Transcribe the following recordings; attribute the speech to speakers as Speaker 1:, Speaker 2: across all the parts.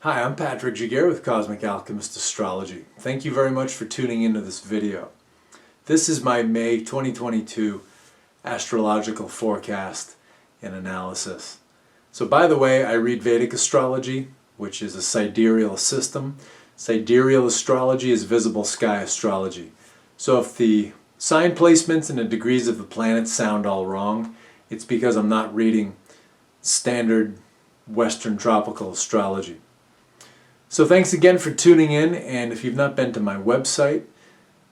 Speaker 1: Hi, I'm Patrick Giguere with Cosmic Alchemist Astrology. Thank you very much for tuning into this video. This is my May 2022 astrological forecast and analysis. So by the way, I read Vedic astrology, which is a sidereal system. Sidereal astrology is visible sky astrology. So if the sign placements and the degrees of the planets sound all wrong, it's because I'm not reading standard Western tropical astrology. So thanks again for tuning in, and if you've not been to my website,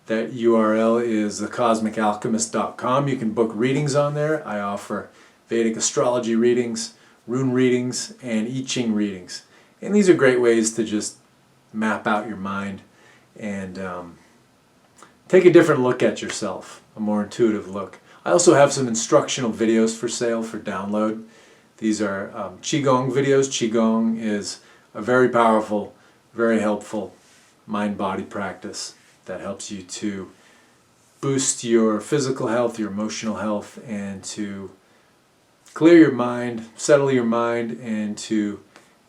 Speaker 1: that URL is thecosmicalchemist.com. You can book readings on there. I offer Vedic astrology readings, rune readings, and I Ching readings. And these are great ways to just map out your mind and take a different look at yourself, a more intuitive look. I also have some instructional videos for sale for download. These are Qigong videos. Qigong is a very powerful, very helpful mind-body practice that helps you to boost your physical health, your emotional health, and to clear your mind, settle your mind, and to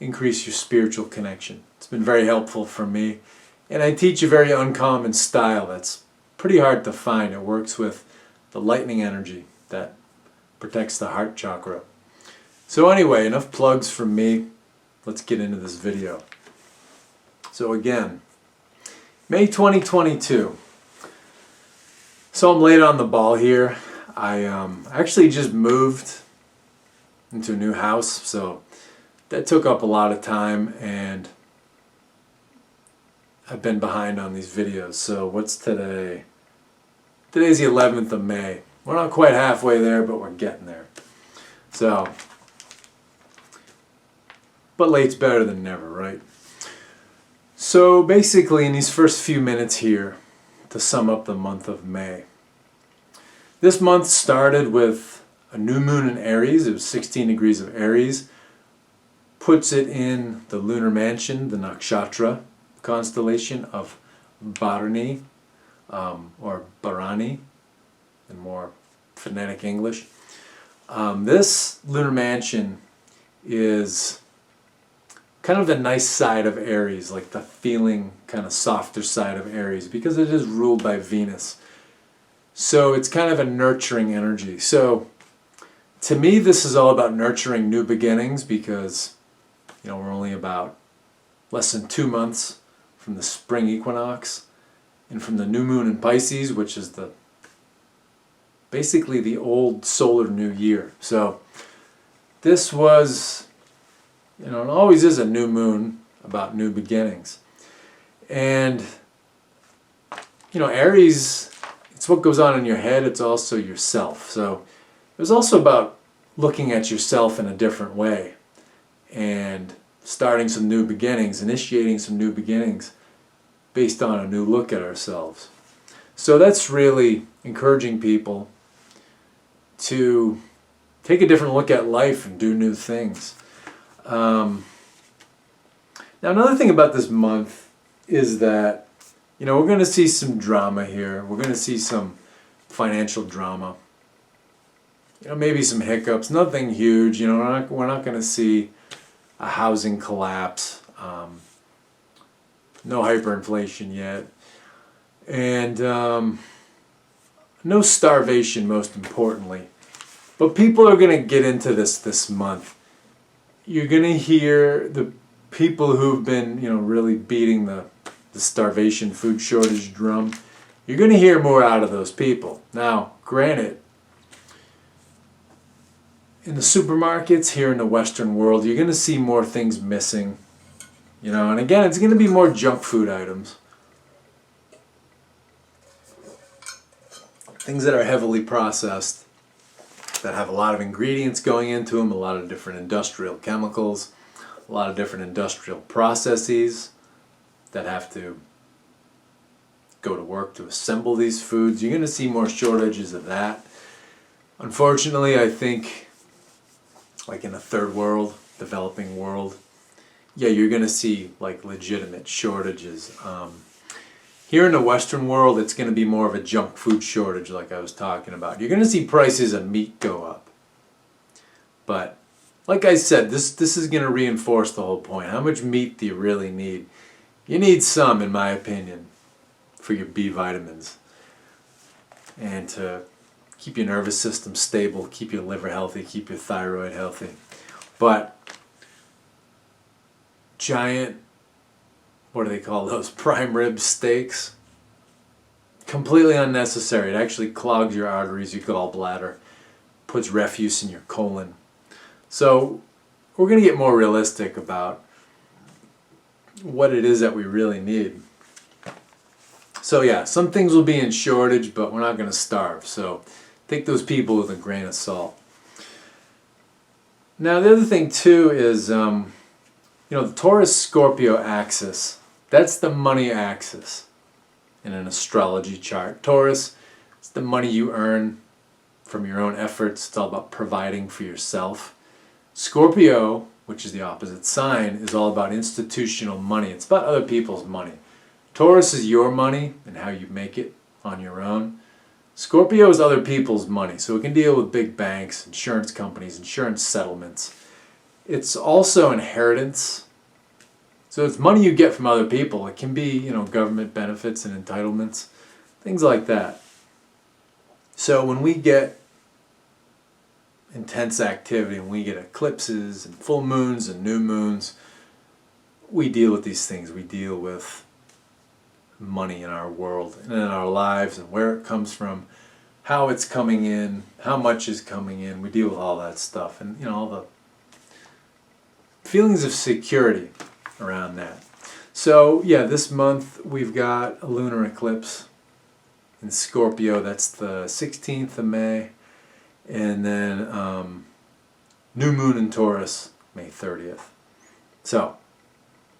Speaker 1: increase your spiritual connection. It's been very helpful for me. And I teach a very uncommon style that's pretty hard to find. It works with the lightning energy that protects the heart chakra. So anyway, enough plugs from me. Let's get into this video. So again, May 2022. So I'm late on the ball here. I actually just moved into a new house, so that took up a lot of time, and I've been behind on these videos. So what's today? Today's the 11th of May. We're not quite halfway there, but we're getting there. So, but late's better than never, right? So basically, in these first few minutes here, to sum up the month of May. This month started with a new moon in Aries. It was 16 degrees of Aries. Puts it in the lunar mansion, the nakshatra constellation of Bharani, or Bharani, in more phonetic English. This lunar mansion is kind of the nice side of Aries, like the feeling kind of softer side of Aries, because it is ruled by Venus. So it's kind of a nurturing energy. So to me, this is all about nurturing new beginnings, because we're only about less than 2 months from the spring equinox and from the new moon in Pisces, which is basically the old solar new year. So this was, it always is a new moon about new beginnings. And, Aries, it's what goes on in your head, it's also yourself. So it was also about looking at yourself in a different way and starting some new beginnings, initiating some new beginnings based on a new look at ourselves. So that's really encouraging people to take a different look at life and do new things. Now another thing about this month is that, we're going to see some drama here. We're going to see some financial drama. Maybe some hiccups. Nothing huge. We're not going to see a housing collapse. No hyperinflation yet. And no starvation, most importantly. But people are going to get into this month. You're going to hear the people who've been, really beating the starvation food shortage drum. You're going to hear more out of those people. Now, granted, in the supermarkets here in the Western world, you're going to see more things missing. And again, it's going to be more junk food items. Things that are heavily processed, that have a lot of ingredients going into them, a lot of different industrial chemicals, a lot of different industrial processes that have to go to work to assemble these foods. You're going to see more shortages of that. Unfortunately, I think, like in the third world, developing world, you're going to see like legitimate shortages. Here in the Western world, it's going to be more of a junk food shortage, like I was talking about. You're going to see prices of meat go up. But like I said, this is going to reinforce the whole point. How much meat do you really need? You need some, in my opinion, for your B vitamins. And to keep your nervous system stable, keep your liver healthy, keep your thyroid healthy. But giant, what do they call those, prime rib steaks? Completely unnecessary. It actually clogs your arteries, your gallbladder, puts refuse in your colon. So we're going to get more realistic about what it is that we really need. So yeah, some things will be in shortage, but we're not going to starve. So take those people with a grain of salt. Now the other thing too is, the Taurus-Scorpio axis, that's the money axis in an astrology chart. Taurus, it's the money you earn from your own efforts. It's all about providing for yourself. Scorpio, which is the opposite sign, is all about institutional money. It's about other people's money. Taurus is your money and how you make it on your own. Scorpio is other people's money, so it can deal with big banks, insurance companies, insurance settlements. It's also inheritance. So it's money you get from other people. It can be, government benefits and entitlements, things like that. So when we get intense activity and we get eclipses and full moons and new moons, we deal with these things. We deal with money in our world and in our lives and where it comes from, how it's coming in, how much is coming in. We deal with all that stuff and all the feelings of security around that. So yeah, this month we've got a lunar eclipse in Scorpio. That's the 16th of May, and then new moon in Taurus, May 30th. So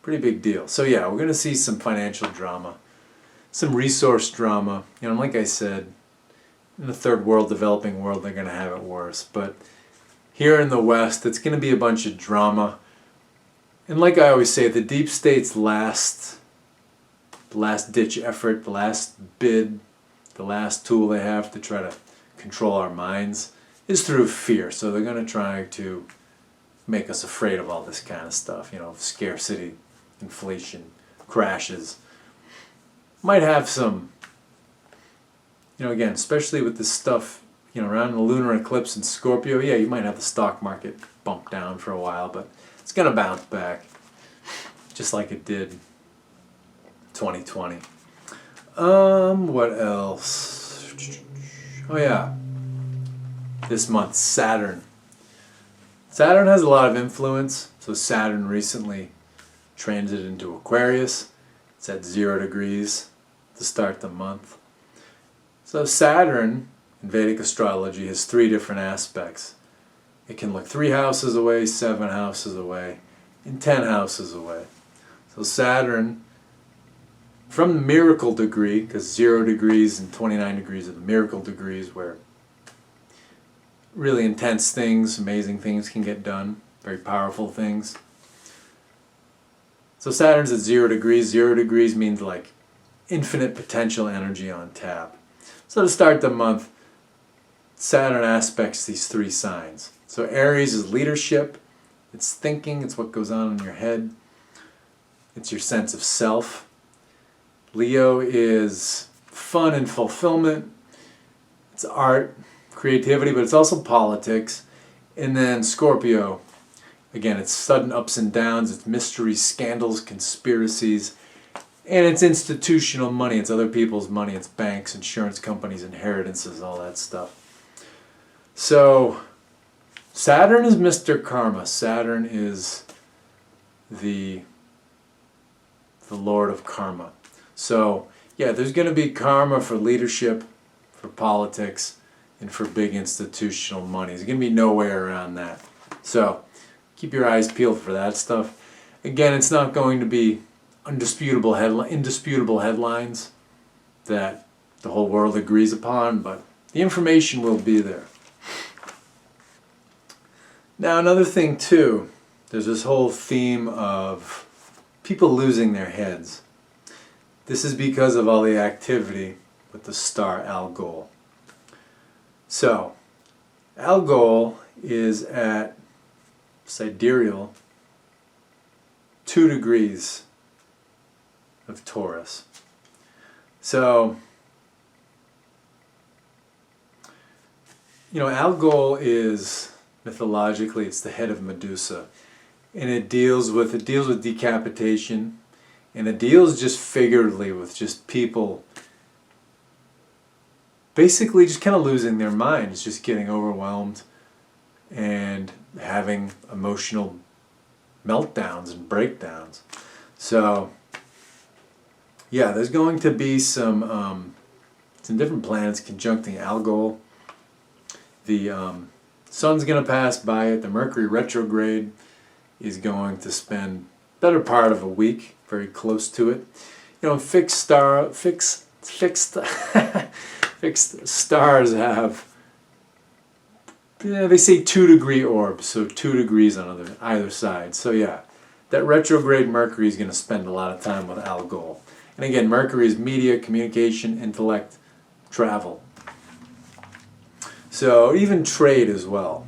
Speaker 1: pretty big deal. So yeah, we're going to see some financial drama, some resource drama. Like I said, in the third world, developing world, they're going to have it worse. But here in the West, it's going to be a bunch of drama. And like I always say, the deep state's last ditch effort, the last bid, the last tool they have to try to control our minds is through fear. So they're going to try to make us afraid of all this kind of stuff. Scarcity, inflation, crashes. Might have some, again, especially with this stuff, around the lunar eclipse in Scorpio, yeah, you might have the stock market bump down for a while, but it's going to bounce back, just like it did 2020. What else? Oh yeah, this month, Saturn. Saturn has a lot of influence. So Saturn recently transited into Aquarius. It's at 0 degrees to start the month. So Saturn, in Vedic astrology, has 3 different aspects. It can look 3 houses away, 7 houses away, and 10 houses away. So Saturn, from the miracle degree, because 0 degrees and 29 degrees are the miracle degrees where really intense things, amazing things can get done, very powerful things. So Saturn's at 0 degrees. 0 degrees means like infinite potential energy on tap. So to start the month, Saturn aspects these 3 signs. So Aries is leadership, it's thinking, it's what goes on in your head, it's your sense of self. Leo is fun and fulfillment, it's art, creativity, but it's also politics. And then Scorpio, again, it's sudden ups and downs, it's mysteries, scandals, conspiracies, and it's institutional money, it's other people's money, it's banks, insurance companies, inheritances, all that stuff. So Saturn is Mr. Karma. Saturn is the Lord of Karma. So yeah, there's going to be karma for leadership, for politics, and for big institutional money. There's going to be no way around that. So keep your eyes peeled for that stuff. Again, it's not going to be indisputable headlines that the whole world agrees upon, but the information will be there. Now another thing too, there's this whole theme of people losing their heads. This is because of all the activity with the star Algol. So, Algol is at sidereal 2 degrees of Taurus. So, Algol is, mythologically, it's the head of Medusa. And it deals with decapitation, and it deals just figuratively with just people basically just kind of losing their minds, just getting overwhelmed and having emotional meltdowns and breakdowns. So yeah, there's going to be some different planets conjuncting Algol. The sun's going to pass by it. The Mercury retrograde is going to spend better part of a week very close to it. Fixed stars have, they say 2-degree orbs, so 2 degrees on either side. So yeah, that retrograde Mercury is going to spend a lot of time with Algol. And again, Mercury is media, communication, intellect, travel. So even trade as well.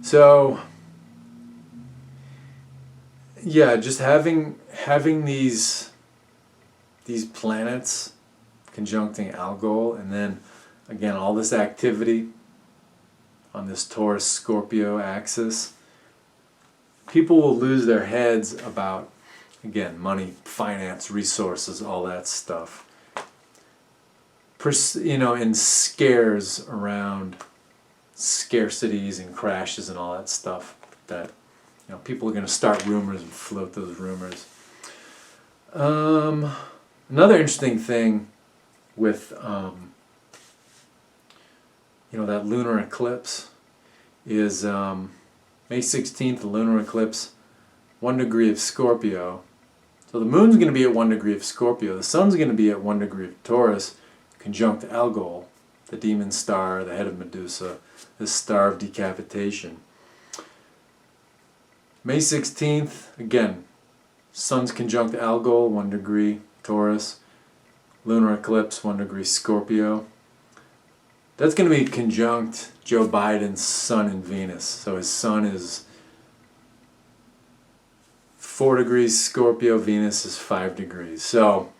Speaker 1: So yeah, just having these planets conjuncting Algol, and then again all this activity on this Taurus Scorpio axis, people will lose their heads about, again, money, finance, resources, all that stuff. And scares around scarcities and crashes and all that stuff. That people are going to start rumors and float those rumors. Another interesting thing with that lunar eclipse is May 16th, the lunar eclipse, 1 degree of Scorpio. So the moon's going to be at 1 degree of Scorpio. The sun's going to be at 1 degree of Taurus, conjunct Algol, the demon star, the head of Medusa, the star of decapitation. May 16th, again, sun's conjunct Algol, 1 degree Taurus, lunar eclipse, 1 degree Scorpio. That's going to be conjunct Joe Biden's sun and Venus. So his sun is 4 degrees Scorpio, Venus is 5 degrees. So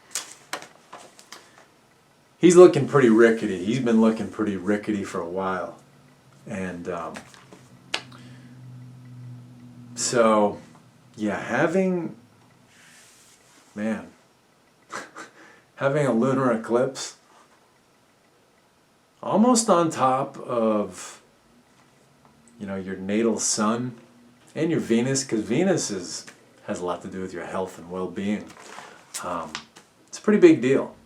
Speaker 1: he's looking pretty rickety. He's been looking pretty rickety for a while. And so, yeah, having a lunar eclipse almost on top of your natal sun and your Venus, because Venus has a lot to do with your health and well-being. It's a pretty big deal.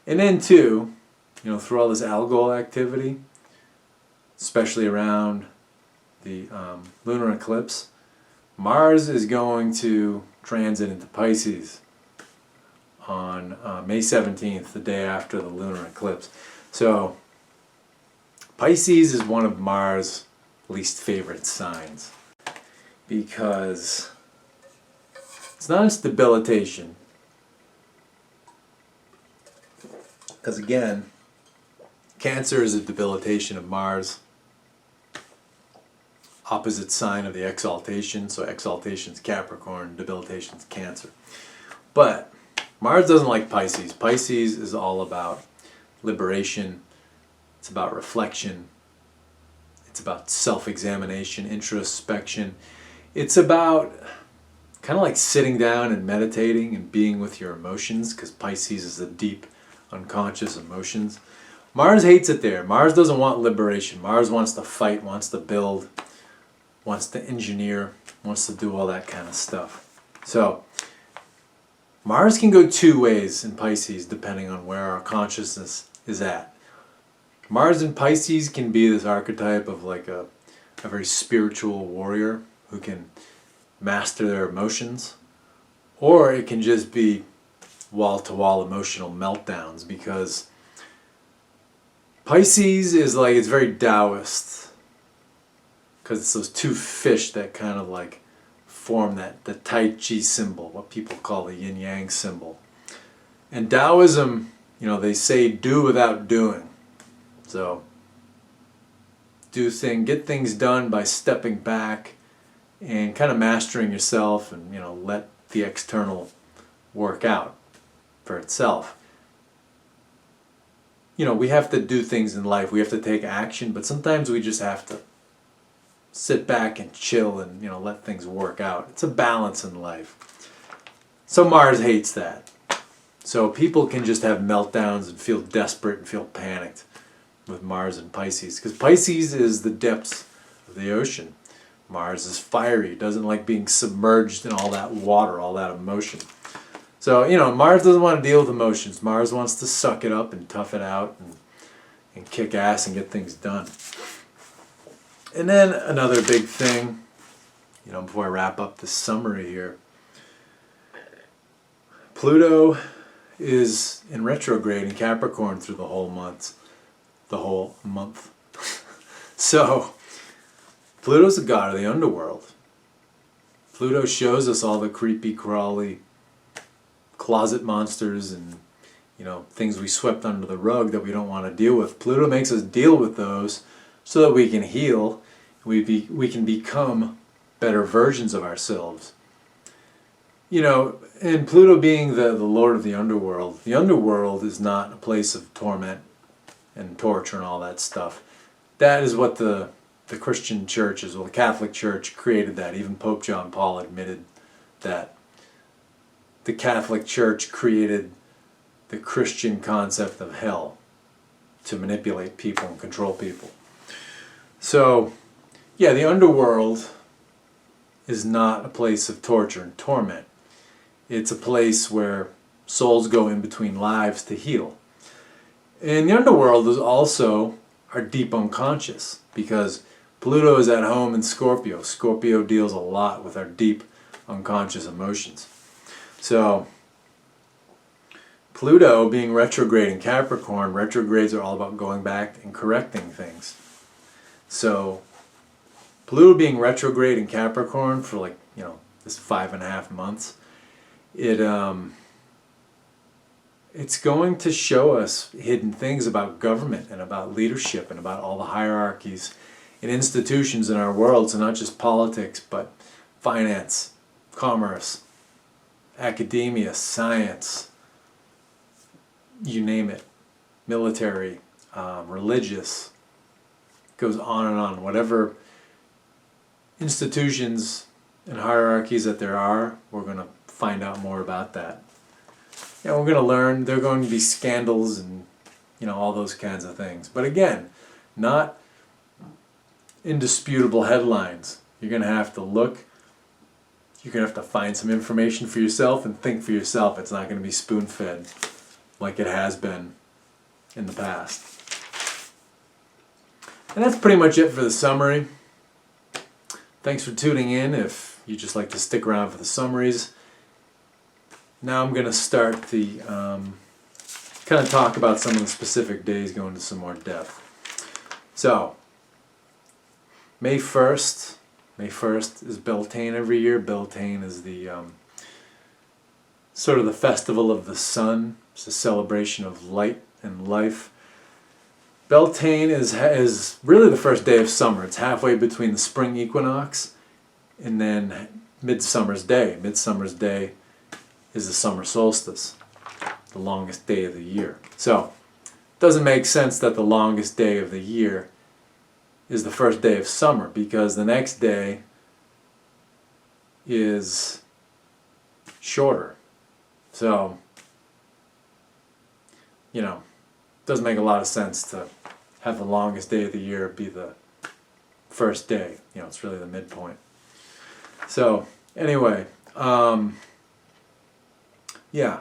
Speaker 1: And then too, through all this Algol activity, especially around the lunar eclipse, Mars is going to transit into Pisces on May 17th, the day after the lunar eclipse. So Pisces is one of Mars' least favorite signs, because it's not its debilitation. Because again, Cancer is a debilitation of Mars, opposite sign of the exaltation. So exaltation is Capricorn, debilitation is Cancer. But Mars doesn't like Pisces. Pisces is all about liberation. It's about reflection. It's about self-examination, introspection. It's about kind of like sitting down and meditating and being with your emotions, because Pisces is the deep unconscious emotions. Mars hates it there. Mars doesn't want liberation. Mars wants to fight, wants to build, wants to engineer, wants to do all that kind of stuff. So Mars can go 2 ways in Pisces depending on where our consciousness is at. Mars in Pisces can be this archetype of like a very spiritual warrior who can master their emotions, or it can just be wall-to-wall emotional meltdowns, because Pisces is like, it's very Taoist, because it's those 2 fish that kind of like form the Tai Chi symbol, what people call the yin-yang symbol. And Taoism, they say do without doing. So get things done by stepping back and kind of mastering yourself, and let the external work out for itself. We have to do things in life. We have to take action, but sometimes we just have to sit back and chill and let things work out. It's a balance in life. So Mars hates that. So people can just have meltdowns and feel desperate and feel panicked with Mars and Pisces, because Pisces is the depths of the ocean. Mars is fiery, doesn't like being submerged in all that water, all that emotion. So, Mars doesn't want to deal with emotions. Mars wants to suck it up and tough it out and kick ass and get things done. And then another big thing, before I wrap up this summary here, Pluto is in retrograde in Capricorn through the whole month. So, Pluto's the god of the underworld. Pluto shows us all the creepy, crawly closet monsters and things we swept under the rug that we don't want to deal with. Pluto makes us deal with those so that we can heal. We can become better versions of ourselves. And Pluto being the lord of the underworld is not a place of torment and torture and all that stuff. That is what the Christian churches, the Catholic Church created that. Even Pope John Paul admitted that the Catholic Church created the Christian concept of hell to manipulate people and control people. So, yeah, the underworld is not a place of torture and torment. It's a place where souls go in between lives to heal. And the underworld is also our deep unconscious, because Pluto is at home in Scorpio. Scorpio deals a lot with our deep unconscious emotions. So, Pluto being retrograde in Capricorn, retrogrades are all about going back and correcting things. So, Pluto being retrograde in Capricorn for this 5.5 months, it's going to show us hidden things about government and about leadership and about all the hierarchies and institutions in our world. So not just politics, but finance, commerce, academia, science, you name it, military, religious, goes on and on. Whatever institutions and hierarchies that there are, we're going to find out more about that. We're going to learn there are going to be scandals and all those kinds of things. But again, not indisputable headlines. You're going to have to look. You're going to have to find some information for yourself and think for yourself. It's not going to be spoon-fed like it has been in the past. And that's pretty much it for the summary. Thanks for tuning in. If you just like to stick around for the summaries. Now I'm going to start the kind of talk about some of the specific days, go into some more depth. So, May 1st is Beltane every year. Beltane is the sort of the festival of the sun. It's a celebration of light and life. Beltane is really the first day of summer. It's halfway between the spring equinox and then Midsummer's Day. Midsummer's Day is the summer solstice, the longest day of the year. So, it doesn't make sense that the longest day of the year is the first day of summer, because the next day is shorter. So, it doesn't make a lot of sense to have the longest day of the year be the first day. It's really the midpoint. So, anyway, yeah,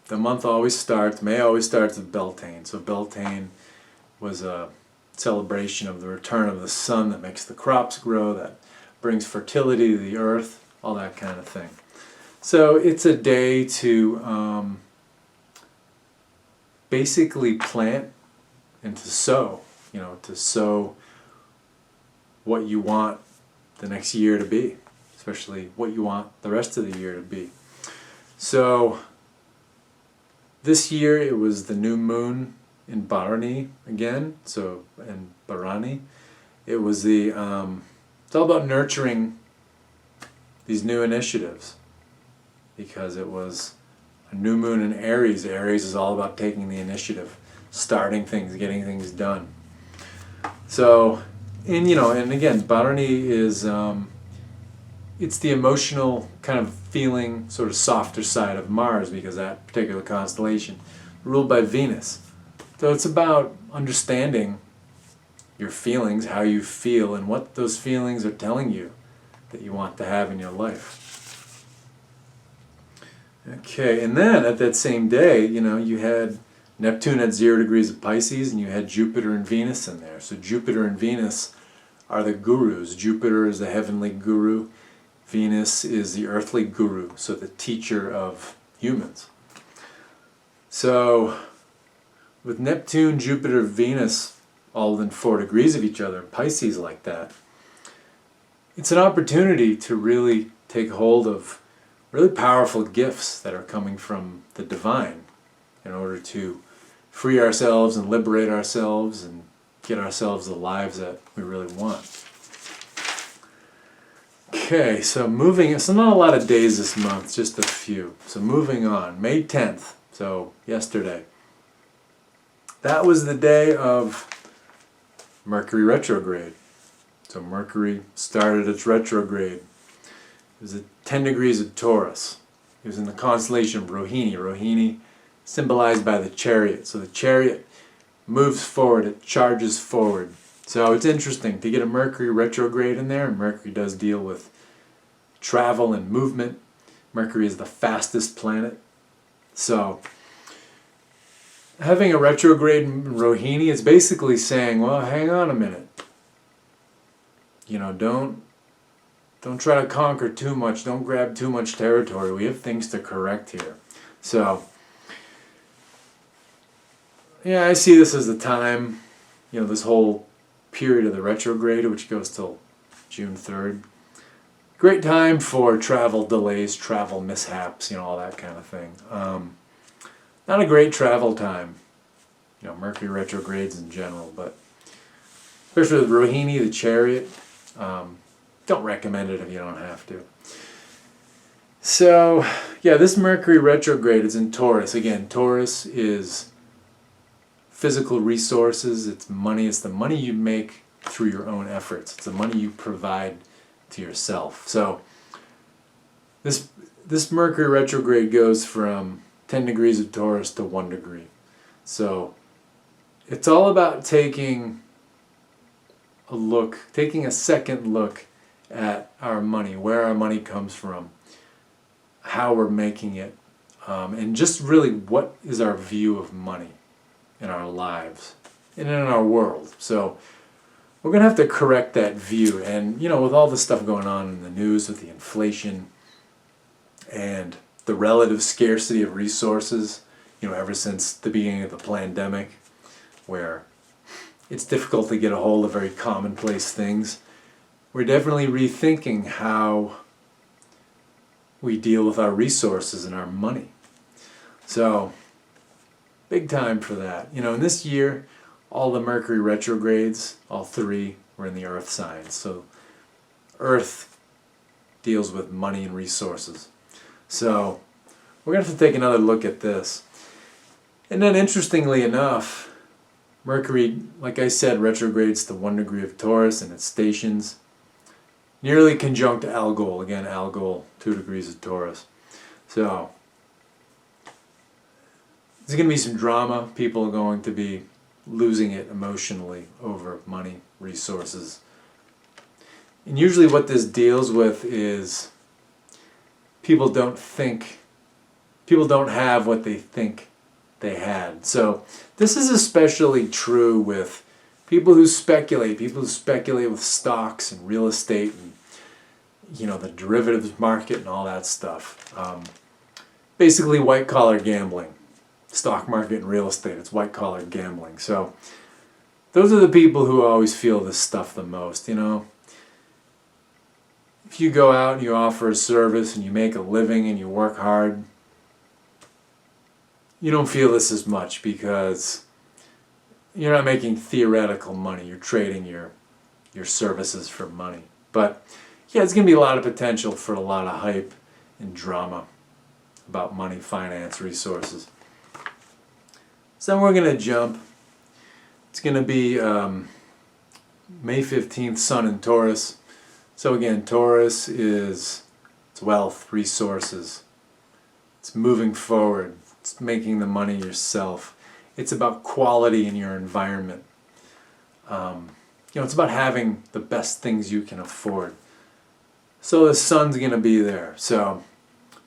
Speaker 1: the month always starts, May always starts with Beltane. So Beltane was a celebration of the return of the sun that makes the crops grow, that brings fertility to the earth, all that kind of thing. So it's a day to basically plant and to sow, to sow what you want the next year to be, especially what you want the rest of the year to be. So this year it was the new moon in Bharani again, in Bharani, It was it's all about nurturing these new initiatives, because it was a new moon in Aries. Aries is all about taking the initiative, starting things, getting things done. So, and again, Bharani is, it's the emotional kind of feeling, sort of softer side of Mars, because that particular constellation ruled by Venus. So it's about understanding your feelings, how you feel, and what those feelings are telling you that you want to have in your life. Okay, and then at that same day, you had Neptune at 0 degrees of Pisces, and you had Jupiter and Venus in there. So Jupiter and Venus are the gurus. Jupiter is the heavenly guru. Venus is the earthly guru, so the teacher of humans. So with Neptune, Jupiter, Venus all within 4 degrees of each other, Pisces like that, it's an opportunity to really take hold of really powerful gifts that are coming from the divine in order to free ourselves and liberate ourselves and get ourselves the lives that we really want. Okay, so not a lot of days this month, just a few. So moving on, May 10th, so yesterday. That was the day of Mercury retrograde. So Mercury started its retrograde. It was at 10 degrees of Taurus. It was in the constellation of Rohini. Rohini symbolized by the chariot. So the chariot moves forward, it charges forward. So it's interesting to get a Mercury retrograde in there, and Mercury does deal with travel and movement. Mercury is the fastest planet. So having a retrograde in Rohini is basically saying, well, hang on a minute. Don't try to conquer too much. Don't grab too much territory. We have things to correct here. So, yeah, I see this as the time, this whole period of the retrograde, which goes till June 3rd. Great time for travel delays, travel mishaps, all that kind of thing. Not a great travel time, Mercury retrogrades in general, but especially with Rohini, the chariot, don't recommend it if you don't have to. So, yeah, this Mercury retrograde is in Taurus. Again, Taurus is physical resources, it's money, it's the money you make through your own efforts. It's the money you provide to yourself. So, this Mercury retrograde goes from 10 degrees of Taurus to 1 degree. So, it's all about taking a second look at our money, where our money comes from, how we're making it, and just really what is our view of money in our lives and in our world. So we're going to have to correct that view. And, with all the stuff going on in the news with the inflation and the relative scarcity of resources, ever since the beginning of the pandemic, where it's difficult to get a hold of very commonplace things, we're definitely rethinking how we deal with our resources and our money. So, big time for that. In this year, all the Mercury retrogrades, all 3, were in the Earth signs. So, Earth deals with money and resources. So, we're going to have to take another look at this. And then, interestingly enough, Mercury, like I said, retrogrades to 1 degree of Taurus, and it stations nearly conjunct Algol. Again, Algol, 2 degrees of Taurus. So, there's going to be some drama. People are going to be losing it emotionally over money, resources. And usually what this deals with is people don't have what they think they had. So this is especially true with people who speculate with stocks and real estate and the derivatives market and all that stuff. Basically white collar gambling. Stock market and real estate, it's white collar gambling. So those are the people who always feel this stuff the most. If you go out and you offer a service and you make a living and you work hard, you don't feel this as much because you're not making theoretical money. You're trading your your services for money. But yeah, it's going to be a lot of potential for a lot of hype and drama about money, finance, resources. So then we're going to jump. It's going to be May 15th, Sun in Taurus. So again, Taurus it's wealth, resources. It's moving forward. It's making the money yourself. It's about quality in your environment. It's about having the best things you can afford. So the Sun's going to be there. So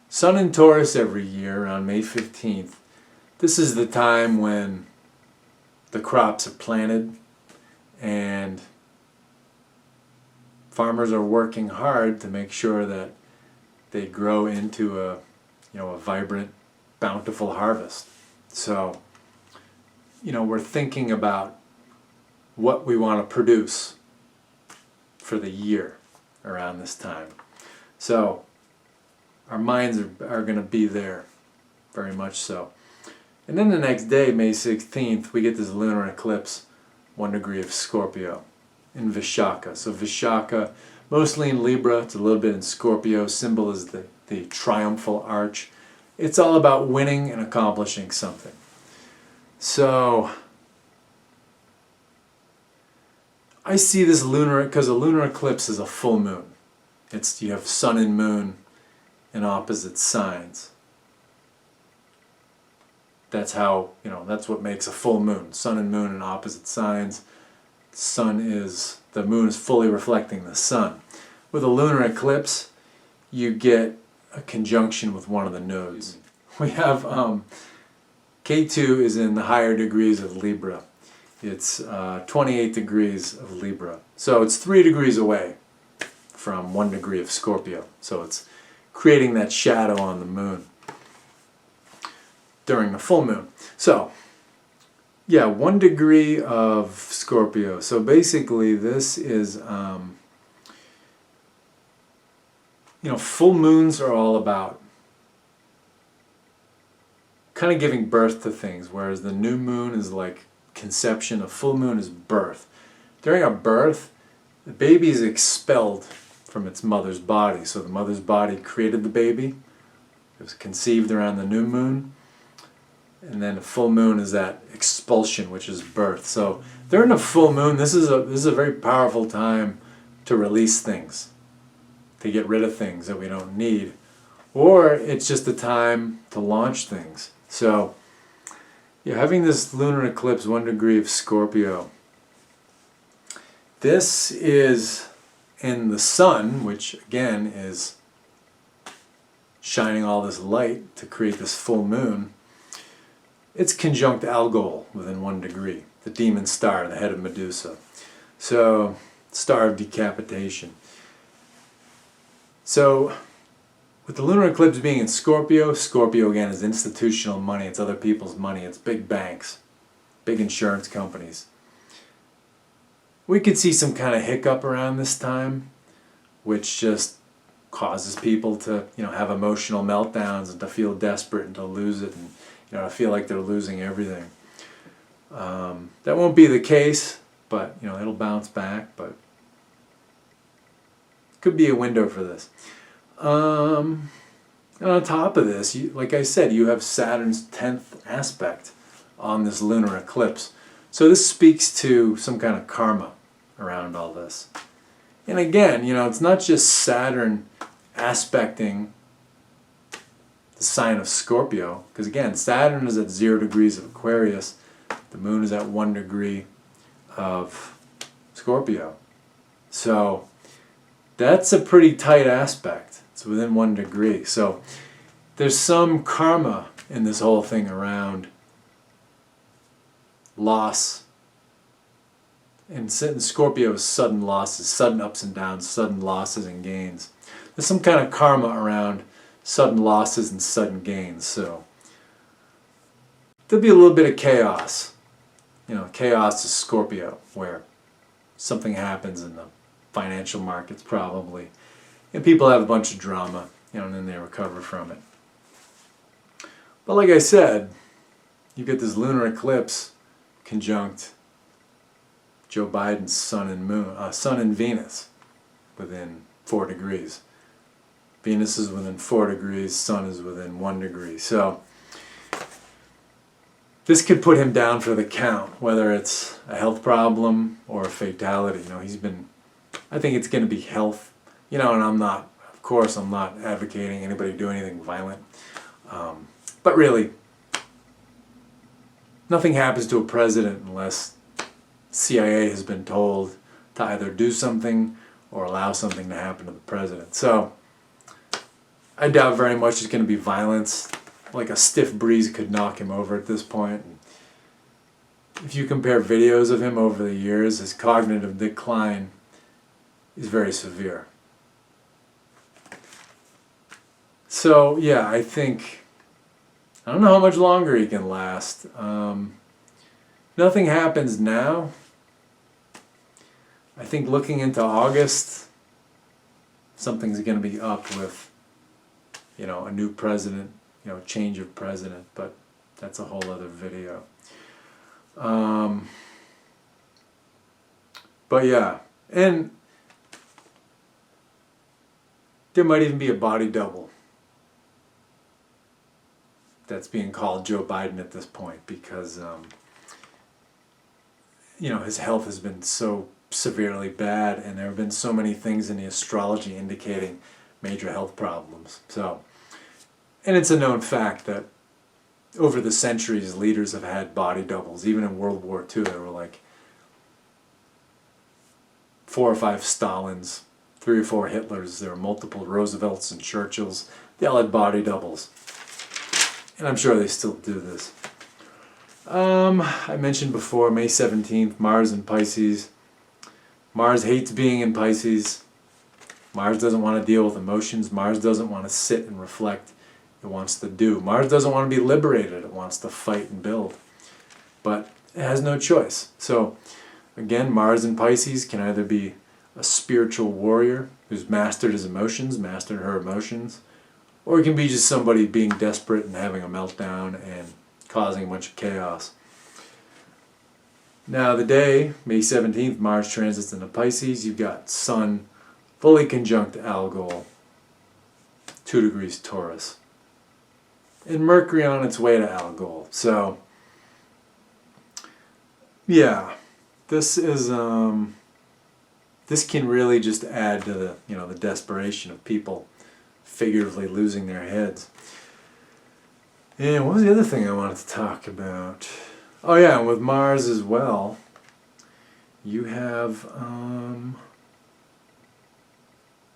Speaker 1: Sun in Taurus every year around May 15th. This is the time when the crops are planted and farmers are working hard to make sure that they grow into a vibrant, bountiful harvest. So, we're thinking about what we want to produce for the year around this time. So, our minds are going to be there, very much so. And then the next day, May 16th, we get this lunar eclipse, 1 degree of Scorpio in Vishaka. So Vishaka, mostly in Libra, it's a little bit in Scorpio. Symbol is the triumphal arch. It's all about winning and accomplishing something. So I see this lunar, because a lunar eclipse is a full moon. You have sun and moon in opposite signs. That's how, that's what makes a full moon. Sun and moon in opposite signs. The moon is fully reflecting the sun. With a lunar eclipse, you get a conjunction with one of the nodes. We have K2 is in the higher degrees of Libra. It's 28 degrees of Libra. So it's 3 degrees away from 1 degree of Scorpio. So it's creating that shadow on the moon during the full moon. So, yeah, 1 degree of Scorpio. So basically this is, full moons are all about kind of giving birth to things, whereas the new moon is like conception. A full moon is birth. During a birth, the baby is expelled from its mother's body. So the mother's body created the baby. It was conceived around the new moon. And then a full moon is that expulsion, which is birth. So during a full moon, this is a very powerful time to release things, to get rid of things that we don't need, or it's just a time to launch things. So you're having this lunar eclipse, 1 degree of Scorpio. This is in the sun, which again is shining all this light to create this full moon. It's conjunct Algol within 1 degree, the demon star, the head of Medusa. So, star of decapitation. So, with the lunar eclipse being in Scorpio, Scorpio again is institutional money, it's other people's money, it's big banks, big insurance companies. We could see some kind of hiccup around this time, which just causes people to, have emotional meltdowns and to feel desperate and to lose it, and I feel like they're losing everything. That won't be the case, but it'll bounce back. But could be a window for this. And on top of this, like I said, you have Saturn's 10th aspect on this lunar eclipse. So this speaks to some kind of karma around all this. And again, it's not just Saturn aspecting the sign of Scorpio, because again, Saturn is at 0 degrees of Aquarius, the moon is at 1 degree of Scorpio. So that's a pretty tight aspect. It's within 1 degree. So there's some karma in this whole thing around loss. And Scorpio is sudden losses, sudden ups and downs, sudden losses and gains. There's some kind of karma around sudden losses and sudden gains. So there'll be a little bit of chaos. Chaos is Scorpio, where something happens in the financial markets probably, and people have a bunch of drama, and then they recover from it. But like I said, you get this lunar eclipse conjunct Joe Biden's sun and Venus within 4 degrees. Venus is within 4 degrees, Sun is within 1 degree. So this could put him down for the count, whether it's a health problem or a fatality. I think it's going to be health. And of course, I'm not advocating anybody do anything violent. But really, nothing happens to a president unless CIA has been told to either do something or allow something to happen to the president. So I doubt very much it's going to be violence. Like a stiff breeze could knock him over at this point. If you compare videos of him over the years, his cognitive decline is very severe. So yeah, I don't know how much longer he can last. Nothing happens now. I think looking into August, something's going to be up with, a new president, change of president, but that's a whole other video. But yeah, and there might even be a body double that's being called Joe Biden at this point because, his health has been so severely bad and there have been so many things in the astrology indicating major health problems. So, and it's a known fact that over the centuries, leaders have had body doubles. Even in World War II, there were like 4 or 5 Stalins, 3 or 4 Hitlers. There were multiple Roosevelts and Churchills. They all had body doubles. And I'm sure they still do this. I mentioned before, May 17th, Mars in Pisces. Mars hates being in Pisces. Mars doesn't want to deal with emotions. Mars doesn't want to sit and reflect. It wants to do. Mars doesn't want to be liberated. It wants to fight and build. But it has no choice. So, again, Mars in Pisces can either be a spiritual warrior who's mastered his emotions, mastered her emotions, or it can be just somebody being desperate and having a meltdown and causing a bunch of chaos. Now the day, May 17th, Mars transits into Pisces. You've got Sun fully conjunct Algol, 2 degrees Taurus. And Mercury on its way to Algol. So, yeah, this is this can really just add to the the desperation of people figuratively losing their heads. And what was the other thing I wanted to talk about? Oh yeah, with Mars as well, you have oh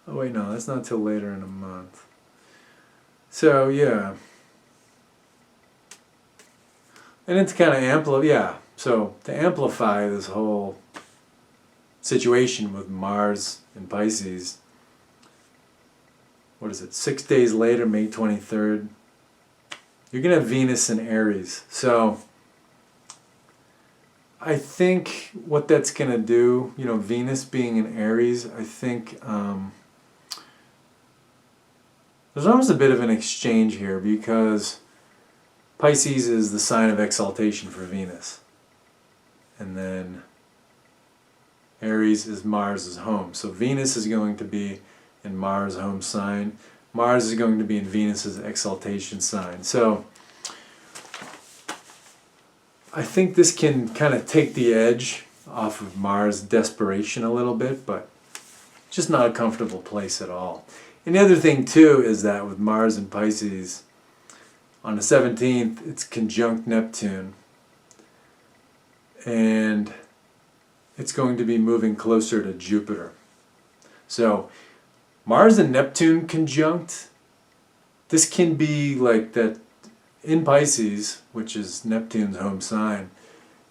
Speaker 1: wait, no, that's not till later in the month. So yeah. And it's kind of so to amplify this whole situation with Mars in Pisces, what is it, 6 days later, May 23rd, you're going to have Venus in Aries. So I think what that's going to do, Venus being in Aries, I think there's almost a bit of an exchange here because Pisces is the sign of exaltation for Venus. And then Aries is Mars' home. So Venus is going to be in Mars' home sign. Mars is going to be in Venus' exaltation sign. So I think this can kind of take the edge off of Mars' desperation a little bit, but just not a comfortable place at all. And the other thing too is that with Mars in Pisces, on the 17th, it's conjunct Neptune. And it's going to be moving closer to Jupiter. So, Mars and Neptune conjunct, this can be like that in Pisces, which is Neptune's home sign,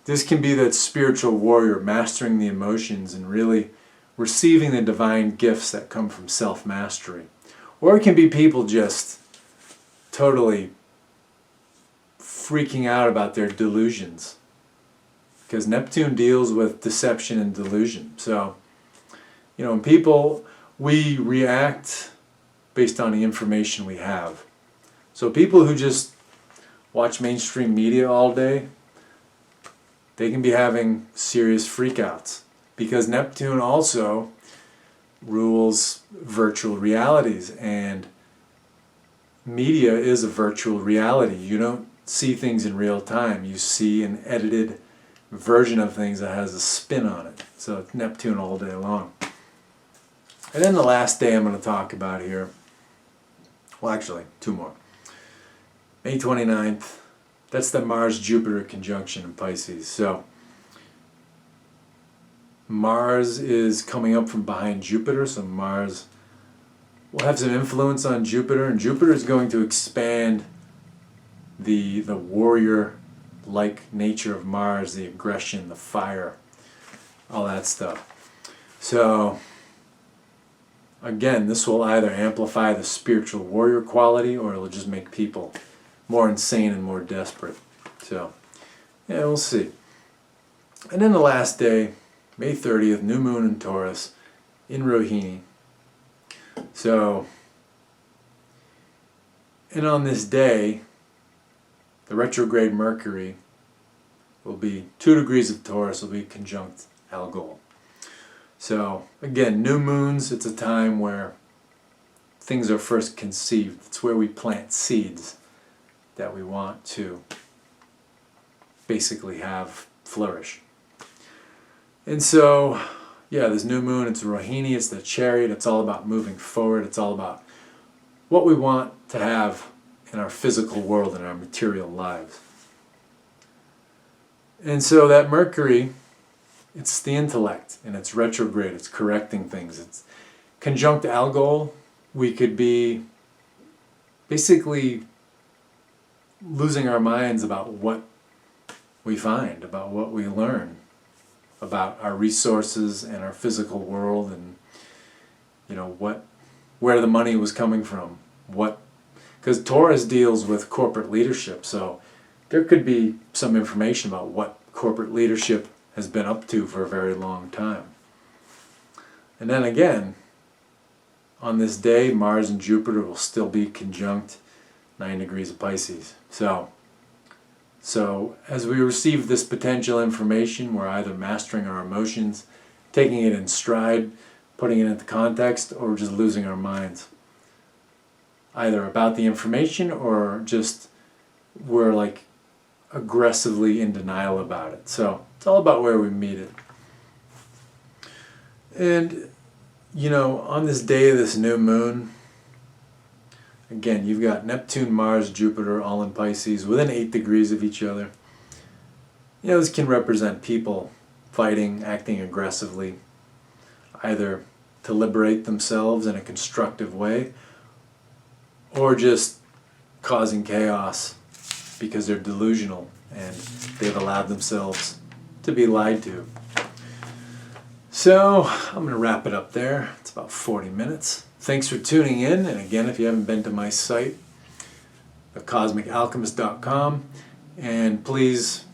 Speaker 1: this can be that spiritual warrior mastering the emotions and really receiving the divine gifts that come from self-mastery. Or it can be people just totally freaking out about their delusions. Because Neptune deals with deception and delusion. So, in people, we react based on the information we have. So people who just watch mainstream media all day, they can be having serious freakouts, because Neptune also rules virtual realities, and media is a virtual reality. You don't see things in real time. You see an edited version of things that has a spin on it. So it's Neptune all day long. And then the last day I'm going to talk about here, well actually, two more. May 29th, that's the Mars-Jupiter conjunction in Pisces. So Mars is coming up from behind Jupiter, so Mars will have some influence on Jupiter, and Jupiter is going to expand the warrior-like nature of Mars, the aggression, the fire, all that stuff. So again, this will either amplify the spiritual warrior quality, or it'll just make people more insane and more desperate. So yeah, we'll see. And then the last day, May 30th, new moon in Taurus in Rohini. So, and on this day, the retrograde Mercury will be 2 degrees of Taurus, will be conjunct Algol. So again, new moons, it's a time where things are first conceived. It's where we plant seeds that we want to basically have flourish. And so, yeah, this new moon, it's Rohini, it's the chariot, it's all about moving forward, it's all about what we want to have in our physical world, in our material lives. And so that Mercury, it's the intellect, and it's retrograde, it's correcting things. It's conjunct Algol, we could be basically losing our minds about what we find, about what we learn, about our resources and our physical world, and you know where the money was coming from, because Taurus deals with corporate leadership, so there could be some information about what corporate leadership has been up to for a very long time. And then again, on this day, Mars and Jupiter will still be conjunct 9 degrees of Pisces. So as we receive this potential information, we're either mastering our emotions, taking it in stride, putting it into context, or just losing our minds. Either about the information, or just we're like aggressively in denial about it. So it's all about where we meet it. And you know, on this day of this new moon, again, you've got Neptune, Mars, Jupiter, all in Pisces, within 8 degrees of each other. You know, this can represent people fighting, acting aggressively, either to liberate themselves in a constructive way, or just causing chaos because they're delusional and they've allowed themselves to be lied to. So, I'm going to wrap it up there. It's about 40 minutes. Thanks for tuning in, and again, if you haven't been to my site, thecosmicalchemist.com, and please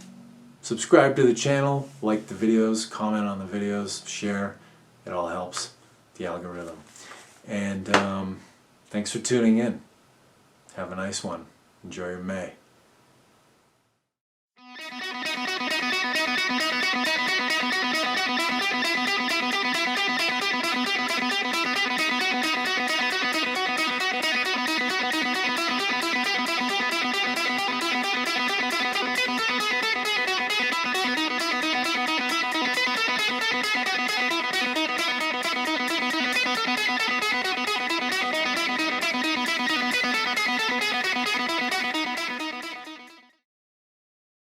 Speaker 1: subscribe to the channel, like the videos, comment on the videos, share. It all helps the algorithm. And thanks for tuning in. Have a nice one. Enjoy your May.